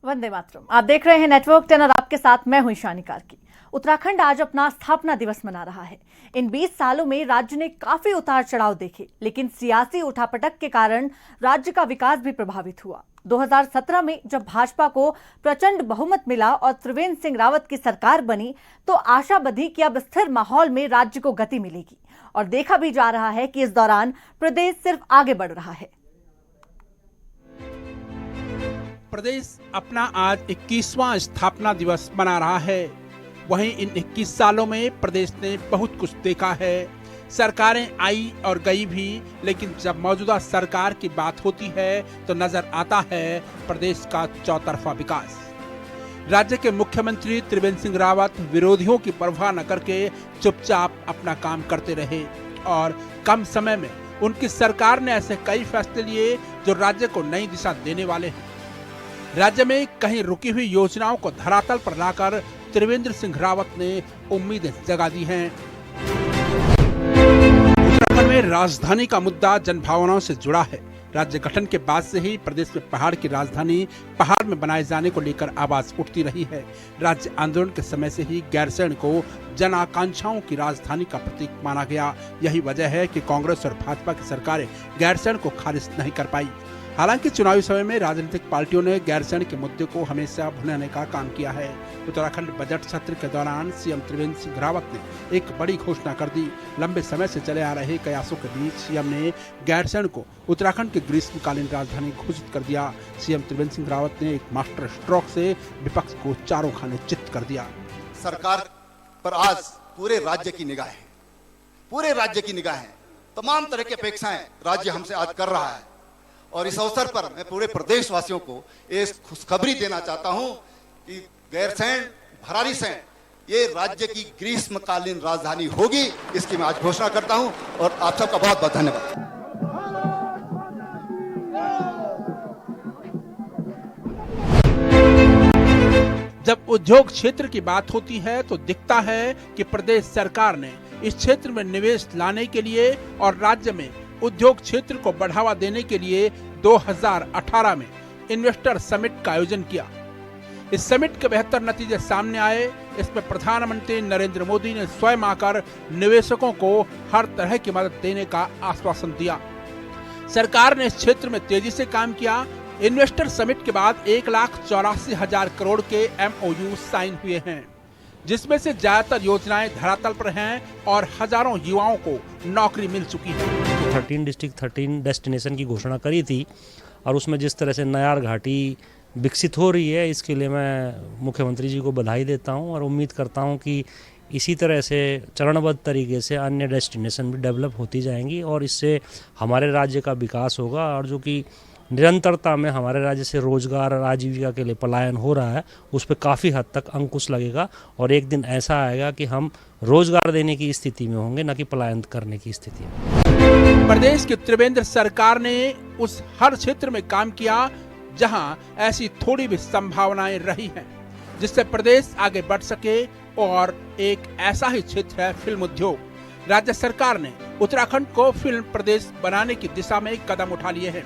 वंदे मातरम। आप देख रहे हैं नेटवर्क 10 और आपके साथ मैं हूं ईशानी कार्की। उत्तराखंड आज अपना स्थापना दिवस मना रहा है। इन 20 सालों में राज्य ने काफी उतार चढ़ाव देखे, लेकिन सियासी उठापटक के कारण राज्य का विकास भी प्रभावित हुआ। 2017 में जब भाजपा को प्रचंड बहुमत मिला और त्रिवेंद्र सिंह रावत की सरकार बनी, तो आशा बंधी कि अब स्थिर माहौल में राज्य को गति मिलेगी, और देखा भी जा रहा है कि इस दौरान प्रदेश सिर्फ आगे बढ़ रहा है। प्रदेश अपना आज 21वां स्थापना दिवस मना रहा है। वहीं इन 21 सालों में प्रदेश ने बहुत कुछ देखा है। सरकारें आई और गई भी, लेकिन जब मौजूदा सरकार की बात होती है तो नजर आता है प्रदेश का चौतरफा विकास। राज्य के मुख्यमंत्री त्रिवेंद्र सिंह रावत विरोधियों की परवाह न करके चुपचाप अपना काम करते रहे, और कम समय में उनकी सरकार ने ऐसे कई फैसले लिए जो राज्य को नई दिशा देने वाले हैं। राज्य में कहीं रुकी हुई योजनाओं को धरातल पर लाकर त्रिवेंद्र सिंह रावत ने उम्मीदें जगा दी हैं। उत्तराखंड में राजधानी का मुद्दा जनभावनाओं से जुड़ा है। राज्य गठन के बाद से ही प्रदेश में पहाड़ की राजधानी पहाड़ में बनाए जाने को लेकर आवाज उठती रही है। राज्य आंदोलन के समय से ही गैरसैंण को जन आकांक्षाओं की राजधानी का प्रतीक माना गया। यही वजह है कि कांग्रेस और भाजपा की सरकारें गैरसैंण को खारिज नहीं कर पाई। हालांकि चुनावी समय में राजनीतिक पार्टियों ने गैरसैंण के मुद्दे को हमेशा भुनाने का काम किया है। उत्तराखंड बजट सत्र के दौरान सीएम त्रिवेंद्र सिंह रावत ने एक बड़ी घोषणा कर दी। लंबे समय से चले आ रहे कयासों के बीच सीएम ने गैरसैंण को उत्तराखंड की ग्रीष्मकालीन राजधानी घोषित कर दिया। सीएम त्रिवेंद्र सिंह रावत ने एक मास्टर स्ट्रोक से विपक्ष को चारों खाने चित्त कर दिया। सरकार पर आज पूरे राज्य की निगाह है, पूरे राज्य की निगाह है। तमाम तरह की अपेक्षाएं राज्य हमसे आज कर रहा है, और इस अवसर पर मैं पूरे प्रदेशवासियों को एक खुशखबरी देना चाहता हूं कि गैरसैंण, भराड़ीसैंण ये राज्य की ग्रीष्मकालीन राजधानी होगी। इसकी मैं आज घोषणा करता हूं, और आप सबका बहुत बहुत धन्यवाद। जब उद्योग क्षेत्र की बात होती है तो दिखता है कि प्रदेश सरकार ने इस क्षेत्र में निवेश लाने के लिए और राज्य में उद्योग क्षेत्र को बढ़ावा देने के लिए 2018 में इन्वेस्टर समिट का आयोजन किया। इस समिट के बेहतर नतीजे सामने आए। इसमें प्रधानमंत्री नरेंद्र मोदी ने स्वयं आकर निवेशकों को हर तरह की मदद देने का आश्वासन दिया। सरकार ने इस क्षेत्र में तेजी से काम किया। इन्वेस्टर समिट के बाद 1,84,000 करोड़ के MOU साइन हुए हैं, जिसमें से ज्यादातर योजनाएं धरातल पर हैं और हजारों युवाओं को नौकरी मिल चुकी है। 13 डिस्ट्रिक्ट 13 डेस्टिनेशन की घोषणा करी थी, और उसमें जिस तरह से नयार घाटी विकसित हो रही है, इसके लिए मैं मुख्यमंत्री जी को बधाई देता हूं, और उम्मीद करता हूं कि इसी तरह से चरणबद्ध तरीके से अन्य डेस्टिनेशन भी डेवलप होती जाएंगी, और इससे हमारे राज्य का विकास होगा। और जो कि निरंतरता में हमारे राज्य से रोजगार और आजीविका के लिए पलायन हो रहा है, उस पर काफ़ी हद तक अंकुश लगेगा, और एक दिन ऐसा आएगा कि हम रोजगार देने की स्थिति में होंगे, न कि पलायन करने की स्थिति में। प्रदेश की त्रिवेंद्र सरकार ने उस हर क्षेत्र में काम किया जहां ऐसी थोड़ी भी संभावनाएं रही हैं, जिससे प्रदेश आगे बढ़ सके। और एक ऐसा ही क्षेत्र है फिल्म उद्योग। राज्य सरकार ने उत्तराखंड को फिल्म प्रदेश बनाने की दिशा में कदम उठा लिए हैं।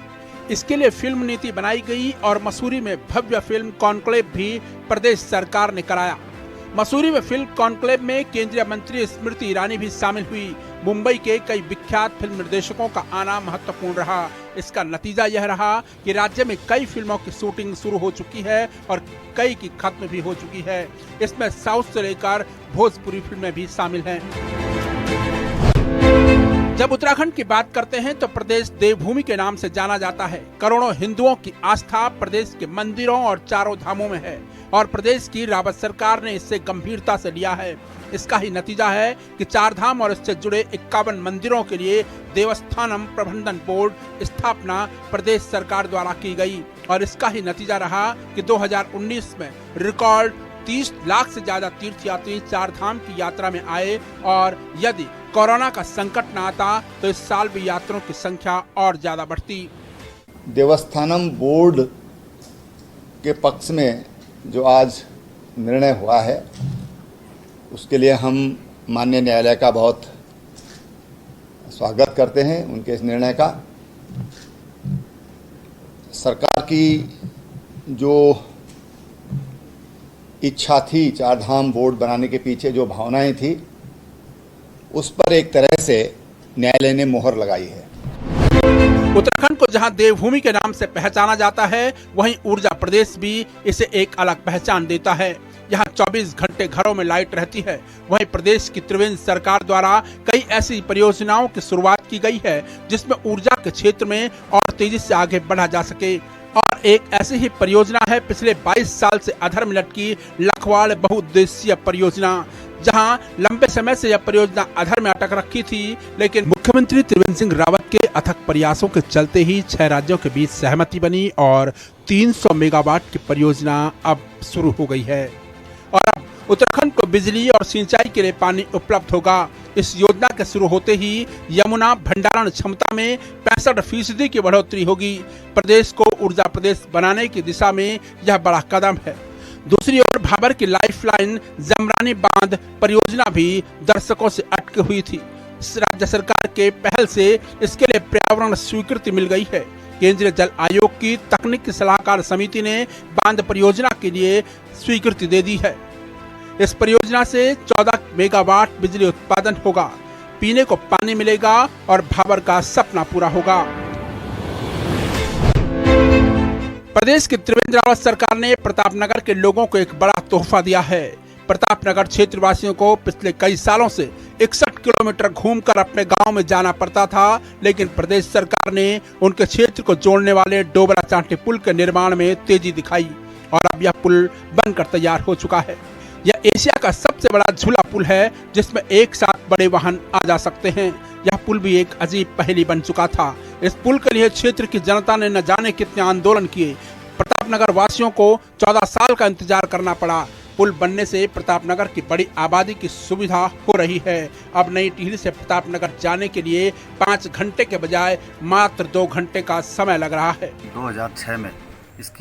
इसके लिए फिल्म नीति बनाई गई, और मसूरी में भव्य फिल्म कॉन्क्लेव भी प्रदेश सरकार ने कराया। मसूरी में फिल्म कॉन्क्लेव में केंद्रीय मंत्री स्मृति ईरानी भी शामिल हुई। मुंबई के कई विख्यात फिल्म निर्देशकों का आना महत्वपूर्ण रहा। इसका नतीजा यह रहा कि राज्य में कई फिल्मों की शूटिंग शुरू हो चुकी है और कई की खत्म भी हो चुकी है। इसमें साउथ से लेकर भोजपुरी फिल्में भी शामिल हैं। जब उत्तराखंड की बात करते हैं तो प्रदेश देवभूमि के नाम से जाना जाता है। करोड़ों हिंदुओं की आस्था प्रदेश के मंदिरों और चारों धामों में है, और प्रदेश की रावत सरकार ने इससे गंभीरता से लिया है। इसका ही नतीजा है कि चार धाम और इससे जुड़े 51 मंदिरों के लिए देवस्थानम प्रबंधन बोर्ड स्थापना प्रदेश सरकार द्वारा की गई, और इसका ही नतीजा रहा कि 2019 में रिकॉर्ड 30 लाख से ज्यादा तीर्थयात्री चार धाम की यात्रा में आए, और यदि कोरोना का संकट न आता तो इस साल भी यात्रियों की संख्या और ज्यादा बढ़ती। देवस्थानम बोर्ड के पक्ष में जो आज निर्णय हुआ है, उसके लिए हम माननीय न्यायालय का बहुत स्वागत करते हैं, उनके इस निर्णय का। सरकार की जो इच्छा थी, चार धाम बोर्ड बनाने के पीछे जो भावनाएं थी, उस पर एक तरह से न्यायालय ने मोहर लगाई है। उत्तराखंड को जहां देवभूमि के नाम से पहचाना जाता है, वहीं ऊर्जा प्रदेश भी इसे एक अलग पहचान देता है। यहाँ 24 घंटे घरों में लाइट रहती है। वहीं प्रदेश की त्रिवेंद्र सरकार द्वारा कई ऐसी परियोजनाओं की शुरुआत की गई है जिसमें ऊर्जा के क्षेत्र में और तेजी से आगे बढ़ा जा सके। और एक ऐसी ही परियोजना है पिछले 22 साल से अधर में लटकी लखवाड़ बहुउद्देशीय परियोजना, जहां लंबे समय से यह परियोजना अधर में अटक रखी थी, लेकिन मुख्यमंत्री त्रिवेंद्र सिंह रावत के अथक प्रयासों के चलते ही 6 राज्यों के बीच सहमति बनी और 300 मेगावाट की परियोजना अब शुरू हो गई है। और अब उत्तराखंड को बिजली और सिंचाई के लिए पानी उपलब्ध होगा। इस योजना के शुरू होते ही यमुना भंडारण क्षमता में 65% की बढ़ोतरी होगी। प्रदेश को ऊर्जा प्रदेश बनाने की दिशा में यह बड़ा कदम है। दूसरी ओर भाबर की लाइफलाइन जमरानी बांध परियोजना भी दर्शकों से अटकी हुई थी। राज्य सरकार के पहल से इसके लिए पर्यावरण स्वीकृति मिल गई है। केंद्रीय जल आयोग की तकनीकी सलाहकार समिति ने बांध परियोजना के लिए स्वीकृति दे दी है। इस परियोजना से 14 मेगावाट बिजली उत्पादन होगा, पीने को पानी मिलेगा और भाबर का सपना पूरा होगा। प्रदेश की त्रिवेंद्र रावत सरकार ने प्रतापनगर के लोगों को एक बड़ा तोहफा दिया है। प्रतापनगर क्षेत्र वासियों को पिछले कई सालों से 61 किलोमीटर घूमकर अपने गांव में जाना पड़ता था, लेकिन प्रदेश सरकार ने उनके क्षेत्र को जोड़ने वाले डोबरा चांटी पुल के निर्माण में तेजी दिखाई और अब यह पुल बनकर तैयार हो चुका है। यह एशिया का सबसे बड़ा झूला पुल है जिसमें एक साथ बड़े वाहन आ जा सकते हैं। यह पुल भी एक अजीब पहेली बन चुका था। इस पुल के लिए क्षेत्र की जनता ने न जाने कितने आंदोलन किए। प्रतापनगर वासियों को 14 साल का इंतजार करना पड़ा। पुल बनने से प्रतापनगर की बड़ी आबादी की सुविधा हो रही है। अब नई टिहरी से प्रतापनगर जाने के लिए 5 घंटे के बजाय मात्र 2 घंटे का समय लग रहा है। 2006 में इस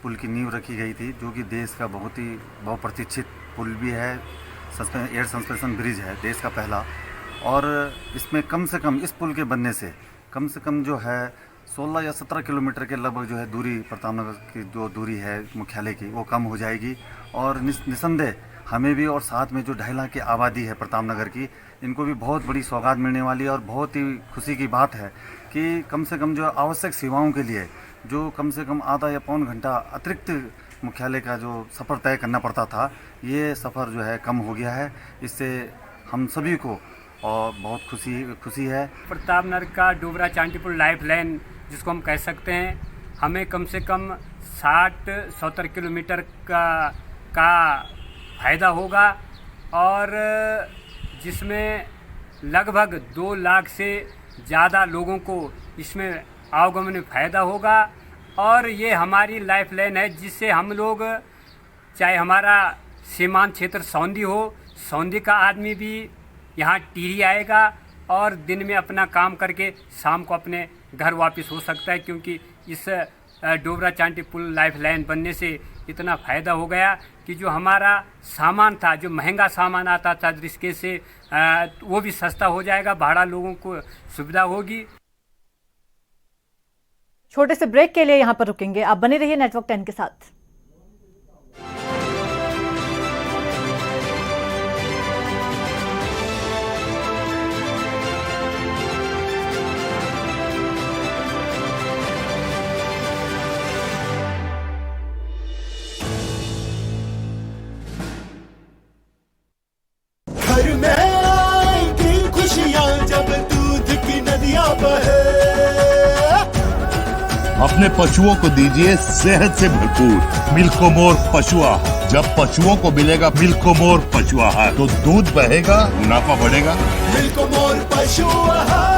पुल की नींव रखी गई थी, जो कि देश का बहुत ही बहुप्रतीक्षित पुल भी है। एयर सस्पेंशन ब्रिज है, देश का पहला। और इसमें कम से कम इस पुल के बनने से कम जो है 16 या 17 किलोमीटर के लगभग जो है दूरी, प्रतापनगर की जो दूरी है मुख्यालय की, वो कम हो जाएगी। और निसंदेह हमें भी और साथ में जो 2.5 लाख की आबादी है प्रतापनगर की, इनको भी बहुत बड़ी सौगात मिलने वाली है। और बहुत ही खुशी की बात है कि कम से कम जो आवश्यक सेवाओं के लिए जो कम से कम आधा या पौन घंटा अतिरिक्त मुख्यालय का जो सफ़र तय करना पड़ता था, ये सफ़र जो है कम हो गया है। इससे हम सभी को और बहुत खुशी है। प्रतापनगर का डोबरा चांटी पुल लाइफ लाइन जिसको हम कह सकते हैं, हमें कम से कम 60-70 किलोमीटर का फ़ायदा होगा और जिसमें लगभग 2 लाख से ज़्यादा लोगों को इसमें आवागमन में फ़ायदा होगा। और ये हमारी लाइफ लाइन है जिससे हम लोग, चाहे हमारा सीमांत क्षेत्र सौंधी हो, सौंधी का आदमी भी यहाँ टिहरी आएगा और दिन में अपना काम करके शाम को अपने घर वापस हो सकता है, क्योंकि इस डोबरा चांटी पुल लाइफ लाइन बनने से इतना फ़ायदा हो गया कि जो हमारा सामान था, जो महंगा सामान आता था रिश्के से, वो भी सस्ता हो जाएगा, भाड़ा लोगों को सुविधा होगी। छोटे से ब्रेक के लिए यहाँ पर रुकेंगे, आप बने रहिए नेटवर्क 10 के साथ। घर में आएंगी खुशियां जब दूध की नदियां बहे। अपने पशुओं को दीजिए सेहत से भरपूर मिल्कोमोर पशु आहार। जब पशुओं को मिलेगा मिल्कोमोर पशु आहार तो दूध बहेगा, मुनाफा बढ़ेगा। मिल्कोमोर पशु आहार।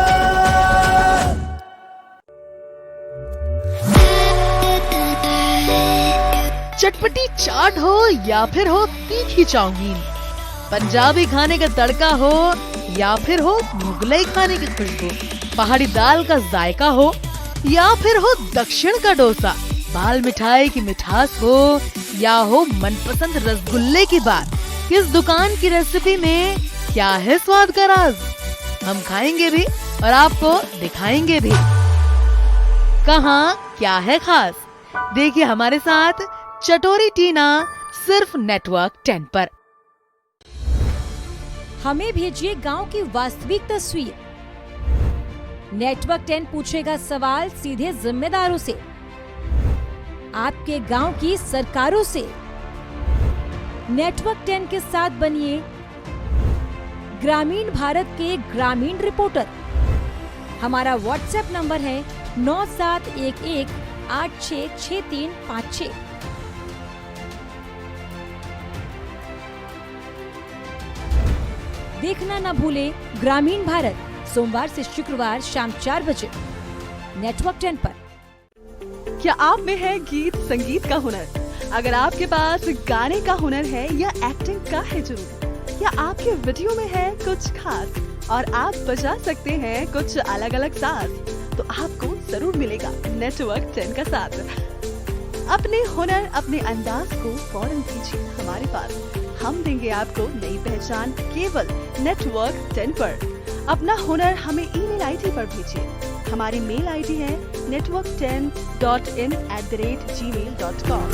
चटपटी चाट हो या फिर हो तीखी चाउमीन, पंजाबी खाने का तड़का हो या फिर हो मुगलई खाने की खुशबू, पहाड़ी दाल का जायका हो या फिर हो दक्षिण का डोसा, बाल मिठाई की मिठास हो या हो मनपसंद रसगुल्ले की बात, किस दुकान की रेसिपी में क्या है स्वाद का राज, हम खाएंगे भी और आपको दिखाएंगे भी। कहाँ क्या है खास, देखिए हमारे साथ चटोरी टीना सिर्फ नेटवर्क 10 पर। हमें भेजिए गांव की वास्तविक तस्वीर। नेटवर्क 10 पूछेगा सवाल सीधे जिम्मेदारों से, आपके गांव की सरकारों से। नेटवर्क 10 के साथ बनिए ग्रामीण भारत के ग्रामीण रिपोर्टर। हमारा व्हाट्सएप नंबर है 9711866356। देखना न भूले ग्रामीण भारत, सोमवार से शुक्रवार शाम 4 बजे नेटवर्क 10 पर। क्या आप में है गीत संगीत का हुनर? अगर आपके पास गाने का हुनर है या एक्टिंग का है जुनून, या आपके वीडियो में है कुछ खास और आप बजा सकते हैं कुछ अलग अलग साज, तो आपको जरूर मिलेगा नेटवर्क 10 का साथ। अपने हुनर, अपने अंदाज को फौरन कीजिए हमारे पास, हम देंगे आपको नई पहचान केवल नेटवर्क 10 पर। अपना हुनर हमें ईमेल आईडी पर भेजिए। हमारी मेल आईडी है network10.in@gmail.com।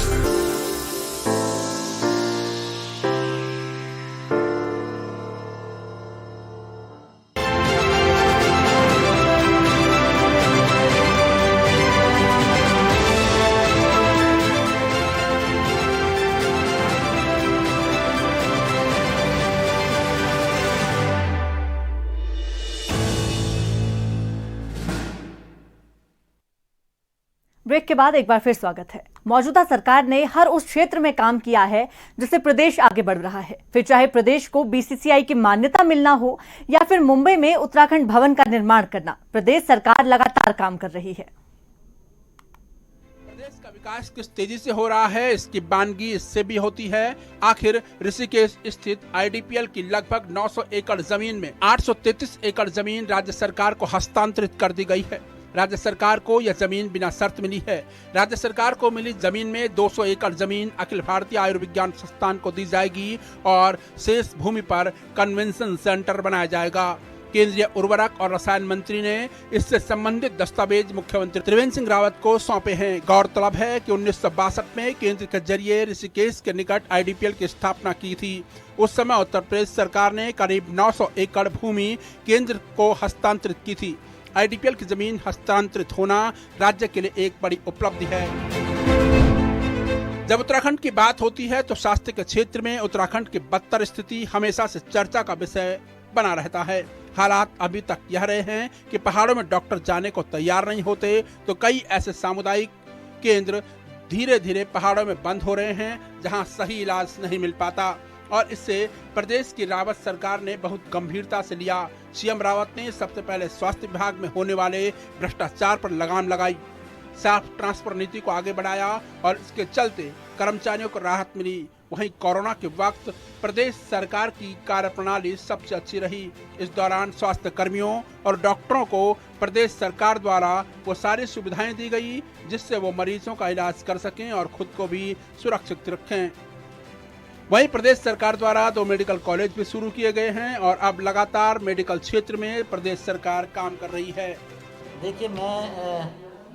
ब्रेक के बाद एक बार फिर स्वागत है। मौजूदा सरकार ने हर उस क्षेत्र में काम किया है जिससे प्रदेश आगे बढ़ रहा है, फिर चाहे प्रदेश को बीसीसीआई की मान्यता मिलना हो या फिर मुंबई में उत्तराखंड भवन का निर्माण करना, प्रदेश सरकार लगातार काम कर रही है। प्रदेश का विकास किस तेजी से हो रहा है, इसकी बानगी इससे भी होती है। आखिर ऋषिकेश स्थित आईडीपीएल की लगभग 900 एकड़ जमीन में 833 एकड़ जमीन राज्य सरकार को हस्तांतरित कर दी गई है। राज्य सरकार को यह जमीन बिना शर्त मिली है। राज्य सरकार को मिली जमीन में 200 एकड़ जमीन अखिल भारतीय आयुर्विज्ञान संस्थान को दी जाएगी और शेष भूमि पर कन्वेंशन सेंटर बनाया जाएगा। केंद्रीय उर्वरक और रसायन मंत्री ने इससे संबंधित दस्तावेज मुख्यमंत्री त्रिवेंद्र सिंह रावत को सौंपे हैं। गौरतलब है कि 1962 में केंद्र के जरिए ऋषिकेश के निकट आईडीपीएल की स्थापना की थी। उस समय उत्तर प्रदेश सरकार ने करीब 900 एकड़ भूमि केंद्र को हस्तांतरित की थी। आईडीपीएल की जमीन हस्तांतरित होना राज्य के लिए एक बड़ी उपलब्धि है। जब उत्तराखंड की बात होती है तो स्वास्थ्य के क्षेत्र में उत्तराखंड की बदतर स्थिति हमेशा से चर्चा का विषय बना रहता है। हालात अभी तक यह रहे हैं कि पहाड़ों में डॉक्टर जाने को तैयार नहीं होते, तो कई ऐसे सामुदायिक केंद्र धीरे धीरे पहाड़ों में बंद हो रहे हैं जहां सही इलाज नहीं मिल पाता, और इससे प्रदेश की रावत सरकार ने बहुत गंभीरता से लिया। सीएम रावत ने सबसे पहले स्वास्थ्य विभाग में होने वाले भ्रष्टाचार पर लगाम लगाई, साफ ट्रांसफर नीति को आगे बढ़ाया और इसके चलते कर्मचारियों को राहत मिली। वहीं कोरोना के वक्त प्रदेश सरकार की कार्यप्रणाली सबसे अच्छी रही। इस दौरान स्वास्थ्य कर्मियों और डॉक्टरों को प्रदेश सरकार द्वारा वो सारी सुविधाएं दी गई जिससे वो मरीजों का इलाज कर सकें और खुद को भी सुरक्षित रखें। वहीं प्रदेश सरकार द्वारा 2 मेडिकल कॉलेज भी शुरू किए गए हैं और अब लगातार मेडिकल क्षेत्र में प्रदेश सरकार काम कर रही है। देखिए, मैं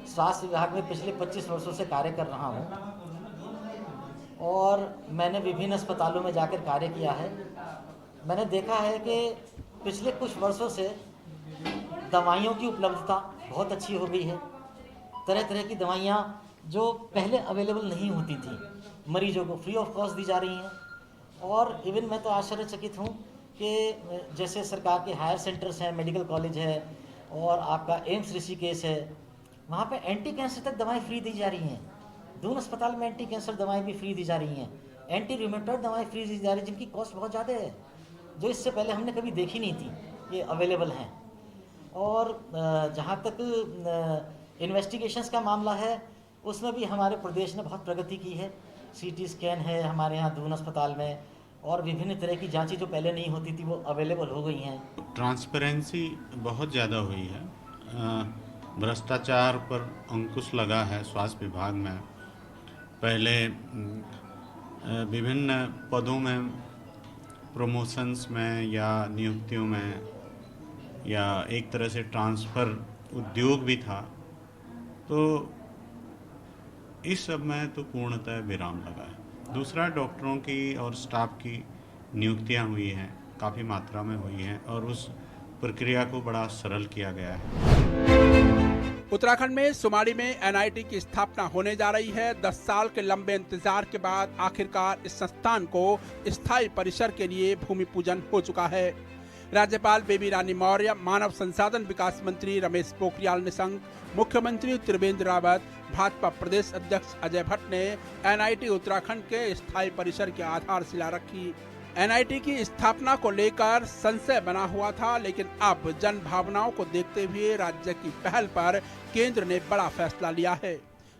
स्वास्थ्य विभाग में पिछले 25 वर्षों से कार्य कर रहा हूं और मैंने विभिन्न अस्पतालों में जाकर कार्य किया है। मैंने देखा है कि पिछले कुछ वर्षों से दवाइयों की उपलब्धता बहुत अच्छी हो गई है। तरह तरह की दवाइयाँ जो पहले अवेलेबल नहीं होती थी मरीजों को फ्री ऑफ कॉस्ट दी जा रही हैं। और इवन मैं तो आश्चर्यचकित हूँ कि जैसे सरकार के हायर सेंटर्स हैं, मेडिकल कॉलेज है और आपका एम्स ऋषिकेश है, वहाँ पे एंटी कैंसर तक दवाएं फ्री दी जा रही हैं। दून अस्पताल में एंटी कैंसर दवाएं भी फ्री दी जा रही हैं। एंटी रूमेटॉइड दवाएं फ्री दी जा रही हैं जिनकी कॉस्ट बहुत ज़्यादा है, जो इससे पहले हमने कभी देखी नहीं थी, ये अवेलेबल हैं। और जहाँ तक इन्वेस्टिगेशंस का मामला है उसमें भी हमारे प्रदेश ने बहुत प्रगति की है। सीटी स्कैन है हमारे यहाँ दून अस्पताल में और विभिन्न तरह की जांचें जो पहले नहीं होती थी वो अवेलेबल हो गई हैं। ट्रांसपेरेंसी बहुत ज़्यादा हुई है, भ्रष्टाचार पर अंकुश लगा है स्वास्थ्य विभाग में। पहले विभिन्न पदों में, प्रमोशंस में या नियुक्तियों में या एक तरह से ट्रांसफ़र उद्योग भी था, तो इस सब में तो पूर्णतः विराम लगा है। दूसरा, डॉक्टरों की और स्टाफ की नियुक्तियां हुई हैं, काफ़ी मात्रा में हुई हैं और उस प्रक्रिया को बड़ा सरल किया गया है। उत्तराखंड में सुमाड़ी में एनआईटी की स्थापना होने जा रही है। 10 साल के लंबे इंतजार के बाद आखिरकार इस संस्थान को स्थायी परिसर के लिए भूमि पूजन हो चुका है। राज्यपाल बेबी रानी मौर्य, मानव संसाधन विकास मंत्री रमेश पोखरियाल निशंक, मुख्यमंत्री त्रिवेंद्र रावत, भाजपा प्रदेश अध्यक्ष अजय भट्ट ने एनआईटी उत्तराखंड के स्थायी परिसर की आधारशिला रखी। एनआईटी की स्थापना को लेकर संशय बना हुआ था, लेकिन अब जन भावनाओं को देखते हुए राज्य की पहल पर केंद्र ने बड़ा फैसला लिया है।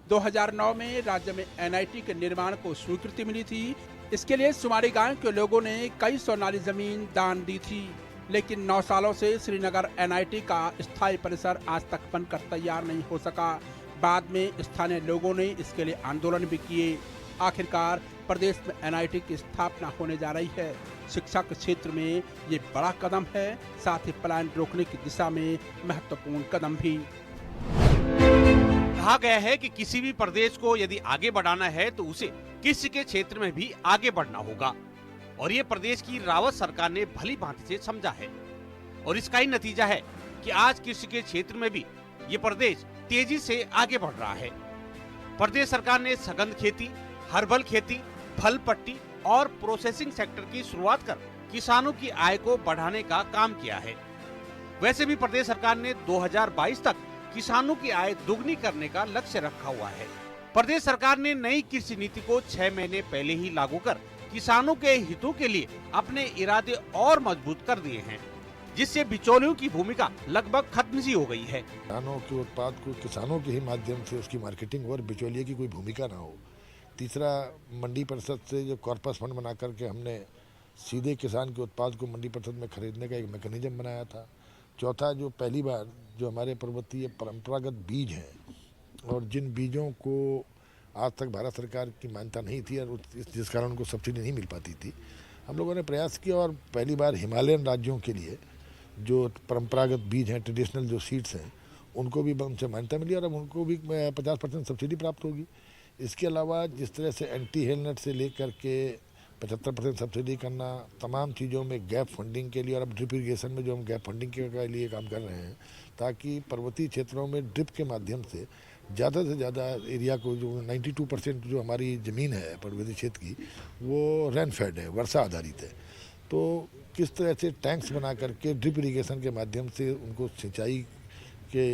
2009 में राज्य में एनआईटी के निर्माण को स्वीकृति मिली थी। इसके लिए सुमाड़ी गांव के लोगों ने कई सौ नाली जमीन दान दी थी, लेकिन 9 सालों से श्रीनगर एनआईटी का स्थायी परिसर आज तक बनकर तैयार नहीं हो सका। बाद में स्थानीय लोगों ने इसके लिए आंदोलन भी किए। आखिरकार प्रदेश में एनआईटी की स्थापना होने जा रही है। शिक्षा के क्षेत्र में ये बड़ा कदम है, साथ ही पलायन रोकने की दिशा में महत्वपूर्ण कदम भी। कहा गया है कि किसी भी प्रदेश को यदि आगे बढ़ाना है तो उसे कृषि के क्षेत्र में भी आगे बढ़ना होगा, और ये प्रदेश की रावत सरकार ने भली भांति से समझा है। और इसका ही नतीजा है कि आज कृषि के क्षेत्र में भी ये प्रदेश तेजी से आगे बढ़ रहा है। प्रदेश सरकार ने सघन खेती, हर्बल खेती, फल पट्टी और प्रोसेसिंग सेक्टर की शुरुआत कर किसानों की आय को बढ़ाने का काम किया है। वैसे भी प्रदेश सरकार ने 2022 तक किसानों की आय दुगनी करने का लक्ष्य रखा हुआ है। प्रदेश सरकार ने नई कृषि नीति को 6 महीने पहले ही लागू कर किसानों के हितों के लिए अपने इरादे और मजबूत कर दिए हैं, जिससे बिचौलियों की भूमिका लगभग खत्म सी हो गई है। किसानों के उत्पाद को किसानों के ही माध्यम से उसकी मार्केटिंग और बिचौलिए की कोई भूमिका ना हो। तीसरा, मंडी परिषद से जो कॉर्पस फंड बना करके हमने सीधे किसान के उत्पाद को मंडी परिषद में खरीदने का एक मैकेनिज्म बनाया था। चौथा, जो पहली बार जो हमारे पर्वतीय परंपरागत बीज हैं और जिन बीजों को आज तक भारत सरकार की मान्यता नहीं थी और जिस कारण उनको सब्सिडी नहीं मिल पाती थी, हम लोगों ने प्रयास किया और पहली बार हिमालयन राज्यों के लिए जो परंपरागत बीज हैं, ट्रेडिशनल जो सीड्स हैं, उनको भी उनसे मान्यता मिली और अब उनको भी 50% सब्सिडी प्राप्त होगी। इसके अलावा जिस तरह से एंटी हेलनेट से लेकर के 75% सब्सिडी करना, तमाम चीज़ों में गैप फंडिंग के लिए, और अब ड्रिप इरीगेशन में जो हम गैप फंडिंग के लिए काम कर रहे हैं, ताकि पर्वतीय क्षेत्रों में ड्रिप के माध्यम से ज़्यादा एरिया को, जो 92% जो हमारी ज़मीन है पर्वतीय क्षेत्र की, वो रेनफेड है, वर्षा आधारित है। तो किस तरह से टैंक्स बना करके ड्रिप इरीगेशन के माध्यम से उनको सिंचाई के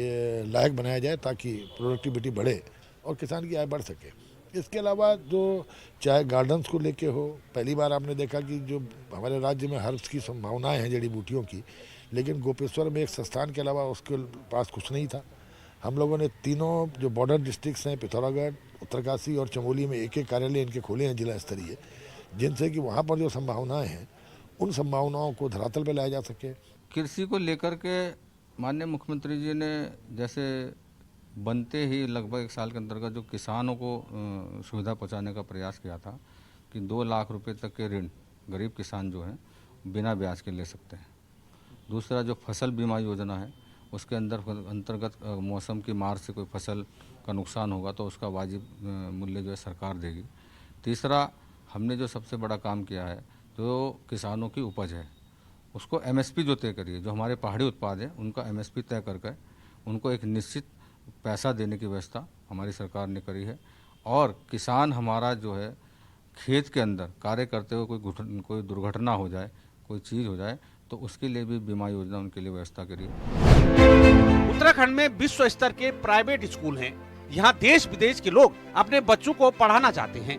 लायक बनाया जाए ताकि प्रोडक्टिविटी बढ़े और किसान की आय बढ़ सके। इसके अलावा जो चाहे गार्डन्स को लेके हो, पहली बार आपने देखा कि जो हमारे राज्य में हर्ब्स की संभावनाएं हैं जड़ी बूटियों की, लेकिन गोपेश्वर में एक संस्थान के अलावा उसके पास कुछ नहीं था। हम लोगों ने तीनों जो बॉर्डर डिस्ट्रिक्ट्स हैं, पिथौरागढ़, उत्तरकाशी और चमोली में एक कार्यालय इनके खोले हैं जिला स्तरीय, जिनसे कि वहाँ पर जो संभावनाएँ हैं उन संभावनाओं को धरातल पर लाया जा सके। कृषि को लेकर के माननीय मुख्यमंत्री जी ने जैसे बनते ही लगभग 1 साल के अंतर्गत जो किसानों को सुविधा पहुंचाने का प्रयास किया था कि 2 लाख रुपए तक के ऋण गरीब किसान जो हैं बिना ब्याज के ले सकते हैं। दूसरा, जो फसल बीमा योजना है उसके अंतर्गत मौसम की मार से कोई फसल का नुकसान होगा तो उसका वाजिब मूल्य जो है सरकार देगी। तीसरा, हमने जो सबसे बड़ा काम किया है, जो किसानों की उपज है उसको एमएसपी जो तय करिए, जो हमारे पहाड़ी उत्पाद हैं उनका एमएसपी तय करके उनको एक निश्चित पैसा देने की व्यवस्था हमारी सरकार ने करी है। और किसान हमारा जो है खेत के अंदर कार्य करते हुए कोई दुर्घटना हो जाए, कोई चीज़ हो जाए, तो उसके लिए भी बीमा योजना उनके लिए व्यवस्था करी है। उत्तराखंड में विश्व स्तर के प्राइवेट स्कूल हैं। यहाँ देश विदेश के लोग अपने बच्चों को पढ़ाना चाहते हैं।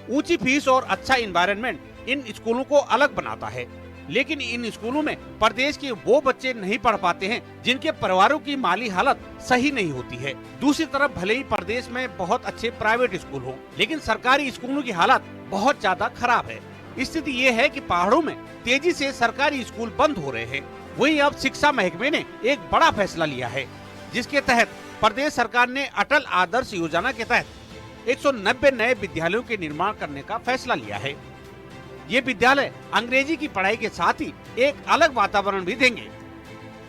ऊंची फीस और अच्छा एनवायरनमेंट इन स्कूलों को अलग बनाता है, लेकिन इन स्कूलों में प्रदेश के वो बच्चे नहीं पढ़ पाते हैं जिनके परिवारों की माली हालत सही नहीं होती है। दूसरी तरफ भले ही प्रदेश में बहुत अच्छे प्राइवेट स्कूल हो, लेकिन सरकारी स्कूलों की हालत बहुत ज्यादा खराब है। स्थिति ये है कि पहाड़ों में तेजी से सरकारी स्कूल बंद हो रहे हैं। वहीं अब शिक्षा महकमे ने एक बड़ा फैसला लिया है, जिसके तहत प्रदेश सरकार ने अटल आदर्श योजना के तहत 190 नए विद्यालयों के निर्माण करने का फैसला लिया है। ये विद्यालय अंग्रेजी की पढ़ाई के साथ ही एक अलग वातावरण भी देंगे।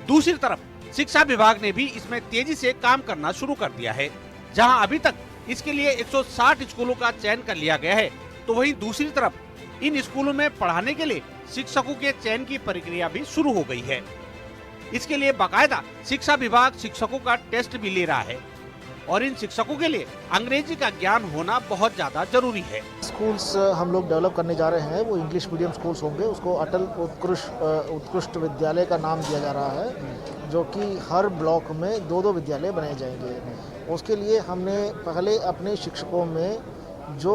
दूसरी तरफ शिक्षा विभाग ने भी इसमें तेजी से काम करना शुरू कर दिया है। जहां अभी तक इसके लिए 160 स्कूलों का चयन कर लिया गया है, तो तो वहीं दूसरी तरफ इन स्कूलों में पढ़ाने के लिए शिक्षकों के चयन की प्रक्रिया भी शुरू हो गई है। इसके लिए बाकायदा शिक्षा विभाग शिक्षकों का टेस्ट भी ले रहा है और इन शिक्षकों के लिए अंग्रेजी का ज्ञान होना बहुत ज्यादा जरूरी है। स्कूल्स हम लोग डेवलप करने जा रहे हैं, वो इंग्लिश मीडियम स्कूल्स होंगे। उसको अटल उत्कृष्ट विद्यालय का नाम दिया जा रहा है, जो कि हर ब्लॉक में 2-2 विद्यालय बनाए जाएंगे। उसके लिए हमने पहले अपने शिक्षकों में जो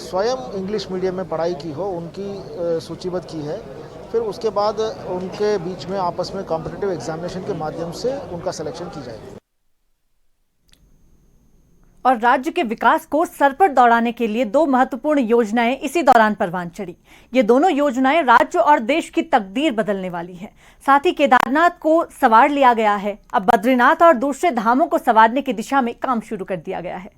स्वयं इंग्लिश मीडियम में पढ़ाई की हो उनकी सूचीबद्ध की है। फिर उसके बाद उनके बीच में आपस में कॉम्पिटिटिव एग्जामिनेशन के माध्यम से उनका सिलेक्शन की जाएगी। और राज्य के विकास को सर पर दौड़ाने के लिए 2 महत्वपूर्ण योजनाएं इसी दौरान परवान चढ़ी। ये दोनों योजनाएं राज्य और देश की तकदीर बदलने वाली हैं। साथ ही केदारनाथ को संवार लिया गया है। अब बद्रीनाथ और दूसरे धामों को संवारने की दिशा में काम शुरू कर दिया गया है।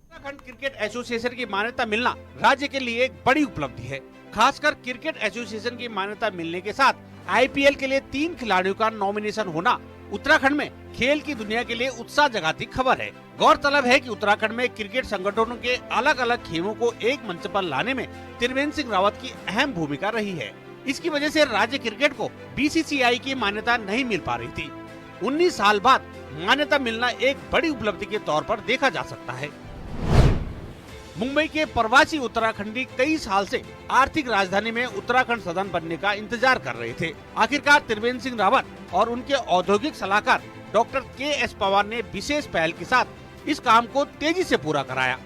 उत्तराखंड क्रिकेट एसोसिएशन की मान्यता मिलना राज्य के लिए एक बड़ी उपलब्धि है। खासकर क्रिकेट एसोसिएशन की मान्यता मिलने के साथ आईपीएल के लिए 3 खिलाड़ियों का नॉमिनेशन होना उत्तराखंड में खेल की दुनिया के लिए उत्साह जगाती खबर है। गौरतलब है कि उत्तराखंड में क्रिकेट संगठनों के अलग अलग खेलों को एक मंच पर लाने में त्रिवेंद्र सिंह रावत की अहम भूमिका रही है। इसकी वजह से राज्य क्रिकेट को बीसीसीआई की मान्यता नहीं मिल पा रही थी। 19 साल बाद मान्यता मिलना एक बड़ी उपलब्धि के तौर पर देखा जा सकता है। मुंबई के प्रवासी उत्तराखंडी कई साल से आर्थिक राजधानी में उत्तराखंड सदन बनने का इंतजार कर रहे थे। आखिरकार त्रिवेंद्र सिंह रावत और उनके औद्योगिक सलाहकार डॉक्टर के.एस. पवार ने विशेष पहल के साथ इस काम को तेजी से पूरा कराया।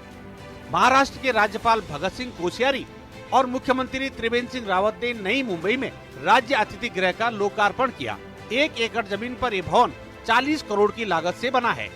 महाराष्ट्र के राज्यपाल भगत सिंह कोश्यारी और मुख्यमंत्री त्रिवेंद्र सिंह रावत ने नई मुंबई में राज्य अतिथि गृह का लोकार्पण किया। 1 एकड़ जमीन पर यह भवन 40 करोड़ की लागत से बना है।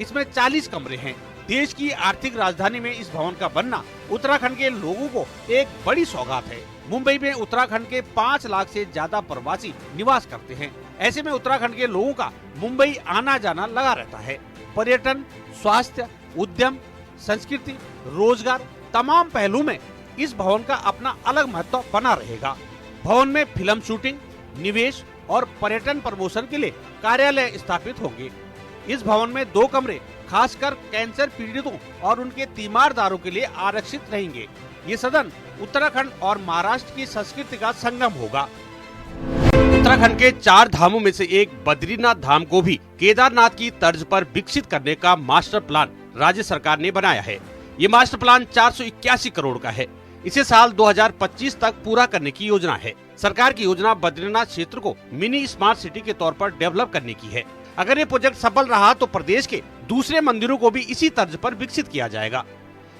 इसमें 40 कमरे हैं। देश की आर्थिक राजधानी में इस भवन का बनना उत्तराखंड के लोगों को एक बड़ी सौगात है। मुंबई में उत्तराखंड के 5 लाख से ज्यादा प्रवासी निवास करते हैं। ऐसे में उत्तराखंड के लोगों का मुंबई आना जाना लगा रहता है। पर्यटन, स्वास्थ्य, उद्यम, संस्कृति, रोजगार तमाम पहलू में इस भवन का अपना अलग महत्व बना रहेगा। भवन में फिल्म शूटिंग, निवेश और पर्यटन प्रमोशन के लिए कार्यालय स्थापित होंगे। इस भवन में 2 कमरे खासकर कैंसर पीड़ितों और उनके तीमारदारों के लिए आरक्षित रहेंगे। ये सदन उत्तराखंड और महाराष्ट्र की संस्कृति का संगम होगा। उत्तराखंड के 4 धामों में से एक बद्रीनाथ धाम को भी केदारनाथ की तर्ज पर विकसित करने का मास्टर प्लान राज्य सरकार ने बनाया है। ये मास्टर प्लान 481 करोड़ का है। इसे साल 2025 तक पूरा करने की योजना है। सरकार की योजना बद्रीनाथ क्षेत्र को मिनी स्मार्ट सिटी के तौर पर डेवलप करने की है। अगर ये प्रोजेक्ट सफल रहा तो प्रदेश के दूसरे मंदिरों को भी इसी तर्ज पर विकसित किया जाएगा।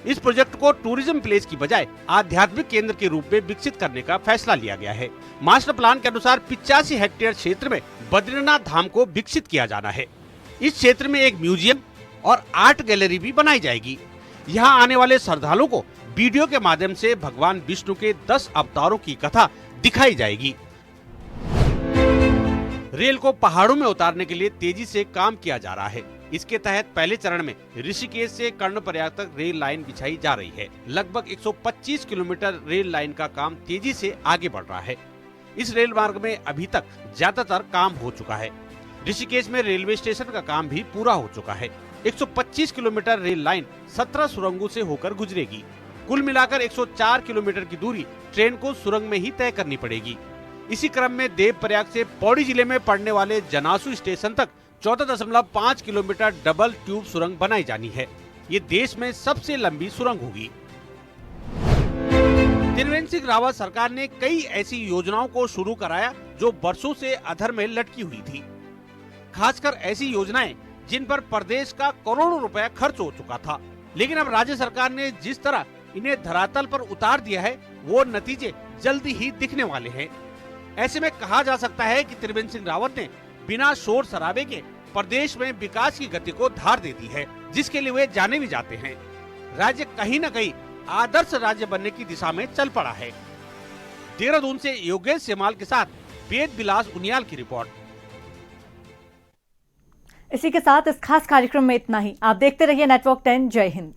इस प्रोजेक्ट को टूरिज्म प्लेस की बजाय आध्यात्मिक केंद्र के रूप में विकसित करने का फैसला लिया गया है। मास्टर प्लान के अनुसार 85 हेक्टेयर क्षेत्र में बद्रीनाथ धाम को विकसित किया जाना है। इस क्षेत्र में एक म्यूजियम और आर्ट गैलरी भी बनाई जाएगी। यहाँ आने वाले श्रद्धालुओं को वीडियो के माध्यम से भगवान विष्णु के 10 अवतारों की कथा दिखाई जाएगी। रेल को पहाड़ों में उतारने के लिए तेजी से काम किया जा रहा है। इसके तहत पहले चरण में ऋषिकेश से कर्णप्रयाग तक रेल लाइन बिछाई जा रही है। लगभग 125 किलोमीटर रेल लाइन का काम तेजी से आगे बढ़ रहा है। इस रेल मार्ग में अभी तक ज्यादातर काम हो चुका है। ऋषिकेश में रेलवे स्टेशन का काम भी पूरा हो चुका है। 125 किलोमीटर रेल लाइन 17 सुरंगों से होकर गुजरेगी। कुल मिलाकर 104 किलोमीटर की दूरी ट्रेन को सुरंग में ही तय करनी पड़ेगी। इसी क्रम में देवप्रयाग से पौड़ी जिले में पड़ने वाले जनासू स्टेशन तक 14.5 किलोमीटर डबल ट्यूब सुरंग बनाई जानी है। ये देश में सबसे लंबी सुरंग होगी। त्रिवेंद्र सिंह रावत सरकार ने कई ऐसी योजनाओं को शुरू कराया जो वर्षों से अधर में लटकी हुई थी। खासकर ऐसी योजनाएं जिन पर प्रदेश का करोड़ों रुपया खर्च हो चुका था, लेकिन अब राज्य सरकार ने जिस तरह इन्हें धरातल पर उतार दिया है वो नतीजे जल्दी ही दिखने वाले हैं। ऐसे में कहा जा सकता है कि त्रिवेंद्र सिंह रावत ने बिना शोर शराबे के प्रदेश में विकास की गति को धार दे दी है, जिसके लिए वे जाने भी जाते हैं। राज्य कहीं न कहीं आदर्श राज्य बनने की दिशा में चल पड़ा है। देहरादून से योगेश सेमाल के साथ वेद विलास उनियाल की रिपोर्ट। इसी के साथ इस खास कार्यक्रम में इतना ही। आप देखते रहिए नेटवर्क 10। जय हिंद।